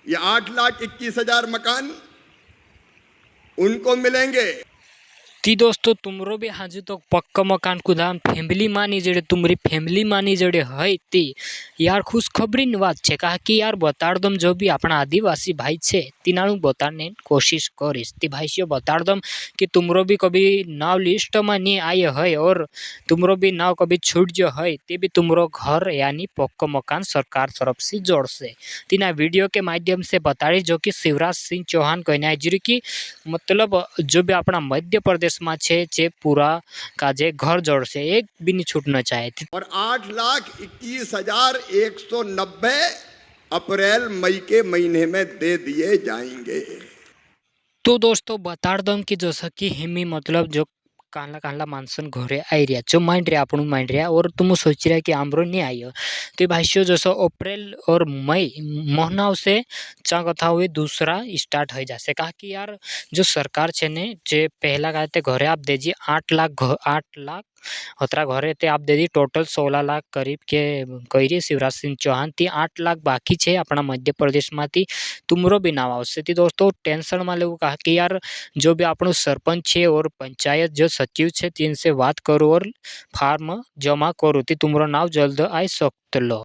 ये 8,21,000 मकान उनको मिलेंगे। ती दोस्तों तुमरो भी हाजू तो पक्का मकान कुदाम फैमिली मानी जड़े तुम्हारी फैमिली मानी जड़े है ती यार खुशखबरी बात है कहा कि यार बताड़ दम जो भी अपना आदिवासी भाई छे तीनाणु बताने कोशिश करीश ती भाई से बताड़ दम कि तुमरो भी कभी नाव लिस्ट में नहीं आए है और तुमरो भी नाव कभी छूट जो है ते भी तुमरो घर यानी पक्का मकान सरकार तरफ से जोड़ से तीना वीडियो के माध्यम से बताड़ी जो कि शिवराज सिंह चौहान कहना है कि मतलब जो भी अपना मध्य प्रदेश में छे पूरा काजे घर जोड़ से एक भी नहीं छूटना चाहे और 8,21,190 अप्रैल मई के महीने में दे दिए जाएंगे। तो दोस्तों बता दूं कि जैसा कि हिमी मतलब जो काला काला मानसन घरे आई रहा जो माइंड रहा अपन माइंड रहा और तुम सोच रहा कि आमरो नहीं आई तो भाई जैसा अप्रैल और मई महीना से चा कथा हुए दूसरा स्टार्ट हो जासे कहा कि यार जो सरकार छे ने जे पहला कहते घरे आप दीजिए 8 लाख अतरा घरे ते आप दे दी टोटल 16 लाख करीब के कही शिवराज सिंह चौहान थी 8 लाख बाकी है अपना मध्य प्रदेश में तुमरो भी नाम आवश्य थी दोस्तों टेंशन में लेव कहा कि यार जो भी આપણું सरपंच है और पंचायत जो सचिव है तीन से बात करो और फार्म जमा करो ती तुमरो नाम जल्द आई सकते लो।